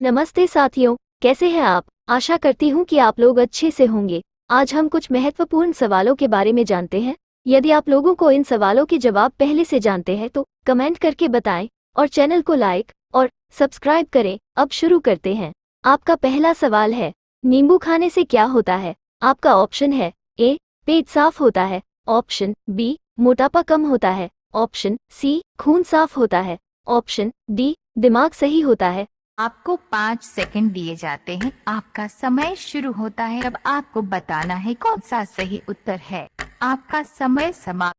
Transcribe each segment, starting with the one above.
नमस्ते साथियों, कैसे हैं आप? आशा करती हूँ कि आप लोग अच्छे से होंगे। आज हम कुछ महत्वपूर्ण सवालों के बारे में जानते हैं। यदि आप लोगों को इन सवालों के जवाब पहले से जानते हैं तो कमेंट करके बताएं और चैनल को लाइक और सब्सक्राइब करें। अब शुरू करते हैं। आपका पहला सवाल है, नींबू खाने से क्या होता है? आपका ऑप्शन है ए, पेट साफ होता है, ऑप्शन बी, मोटापा कम होता है, ऑप्शन सी, खून साफ होता है, ऑप्शन डी, दिमाग सही होता है। आपको 5 सेकंड दिए जाते हैं। आपका समय शुरू होता है। अब आपको बताना है कौन सा सही उत्तर है। आपका समय समाप्त।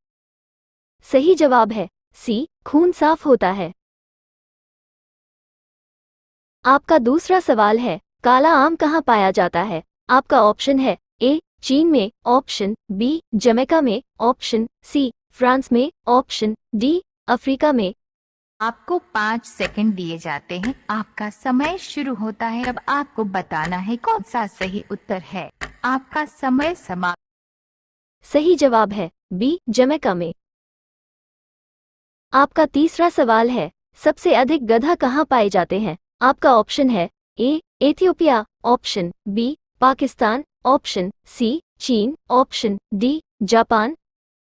सही जवाब है सी, खून साफ होता है। आपका दूसरा सवाल है, काला आम कहाँ पाया जाता है? आपका ऑप्शन है ए, चीन में, ऑप्शन बी, जमैका में, ऑप्शन सी, फ्रांस में, ऑप्शन डी, अफ्रीका में। आपको 5 सेकंड दिए जाते हैं। आपका समय शुरू होता है। अब आपको बताना है कौन सा सही उत्तर है। आपका समय समाप्त। सही जवाब है बी, जमैका में। आपका तीसरा सवाल है, सबसे अधिक गधा कहाँ पाए जाते हैं? आपका ऑप्शन है A, Ethiopia, option B, Pakistan, option C, चीन, ऑप्शन डी, जापान।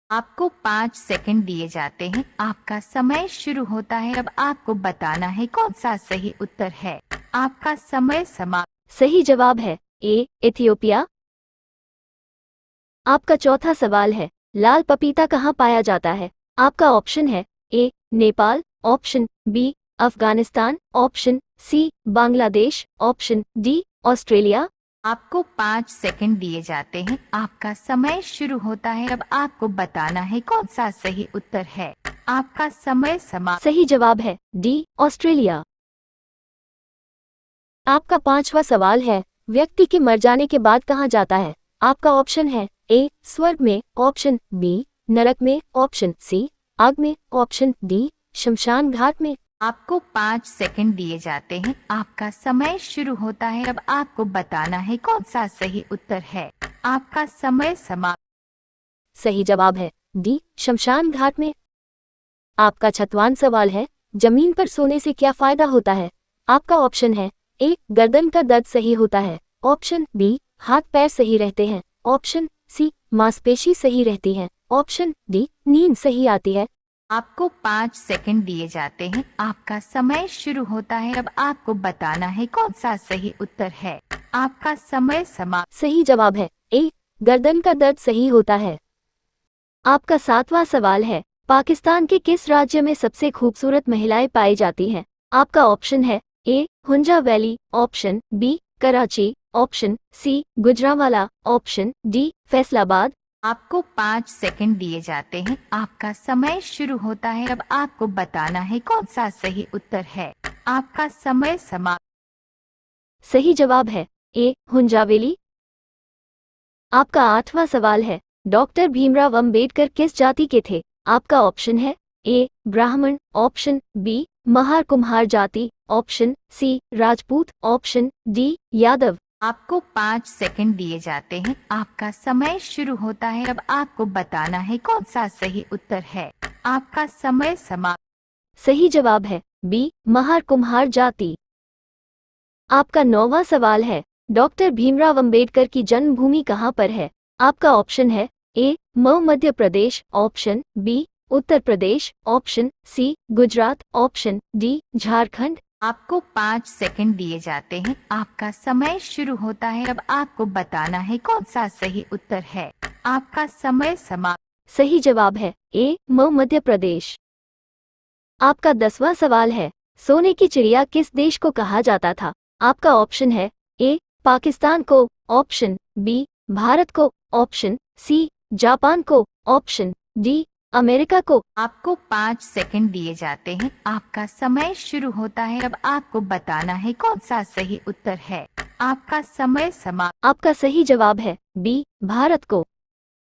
आपको 5 सेकंड दिए जाते हैं। आपका समय शुरू होता है। अब आपको बताना है कौन सा सही उत्तर है। आपका समय समाप्त। सही जवाब है ए, एथियोपिया। आपका चौथा सवाल है, लाल पपीता कहाँ पाया जाता है? आपका ऑप्शन है A, Nepal, option B, Afghanistan, option C, Bangladesh, option D, Australia. आपको 5 सेकंड दिए जाते हैं। आपका समय शुरू होता है। अब आपको बताना है कौन सा सही उत्तर है। आपका समय समाप्त। सही जवाब है डी, ऑस्ट्रेलिया। आपका पांचवा सवाल है, व्यक्ति के मर जाने के बाद कहाँ जाता है? आपका ऑप्शन है ए, स्वर्ग में, ऑप्शन बी, नरक में, ऑप्शन सी, आग में, ऑप्शन डी, शमशान घाट में। आपको 5 सेकंड दिए जाते हैं। आपका समय शुरू होता है। अब आपको बताना है कौन सा सही उत्तर है। आपका समय समाप्त। सही जवाब है डी, शमशान घाट में। आपका छठवां सवाल है, जमीन पर सोने से क्या फायदा होता है? आपका ऑप्शन है ए, गर्दन का दर्द सही होता है, ऑप्शन बी, हाथ पैर सही रहते हैं, ऑप्शन सी, मांसपेशी सही रहती है, ऑप्शन डी, नींद सही आती है। आपको 5 सेकंड दिए जाते हैं। आपका समय शुरू होता है। अब आपको बताना है कौन सा सही उत्तर है। आपका समय समाप्त। सही जवाब है ए, गर्दन का दर्द सही होता है। आपका सातवां सवाल है, पाकिस्तान के किस राज्य में सबसे खूबसूरत महिलाएं पाई जाती हैं? आपका ऑप्शन है A, Hunza valley, option B, Karachi, option C, Gujranwala, option D, Faisalabad. आपको 5 सेकंड दिए जाते हैं। आपका समय शुरू होता है। अब आपको बताना है कौन सा सही उत्तर है। आपका समय समाप्त। सही जवाब है ए, हुंजावेली। आपका आठवां सवाल है, डॉक्टर भीमराव अंबेडकर किस जाति के थे? आपका ऑप्शन है ए, ब्राह्मण, ऑप्शन बी, महार कुम्हार जाति, option C, Rajput, option D, Yadav. आपको 5 सेकंड दिए जाते हैं। आपका समय शुरू होता है। अब आपको बताना है कौन सा सही उत्तर है। आपका समय समाप्त। सही जवाब है बी, महार कुम्हार जाति। आपका नौवां सवाल है, डॉक्टर भीमराव अंबेडकर की जन्मभूमि कहाँ पर है? आपका ऑप्शन है A, Mau Madhya Pradesh, option B, Uttar Pradesh, option C, Gujarat, option D, Jharkhand. आपको 5 सेकंड दिए जाते हैं। आपका समय शुरू होता है। अब आपको बताना है कौन सा सही उत्तर है। आपका समय समाप्त। सही जवाब है ए, मऊ मध्य प्रदेश। आपका 10वां सवाल है, सोने की चिड़िया किस देश को कहा जाता था? आपका ऑप्शन है ए, पाकिस्तान को, ऑप्शन बी, भारत को, ऑप्शन सी, जापान को, ऑप्शन डी, अमेरिका को। आपको 5 सेकंड दिए जाते हैं। आपका समय शुरू होता है। अब आपको बताना है कौन सा सही उत्तर है। आपका समय समाप्त। आपका सही जवाब है बी, भारत को।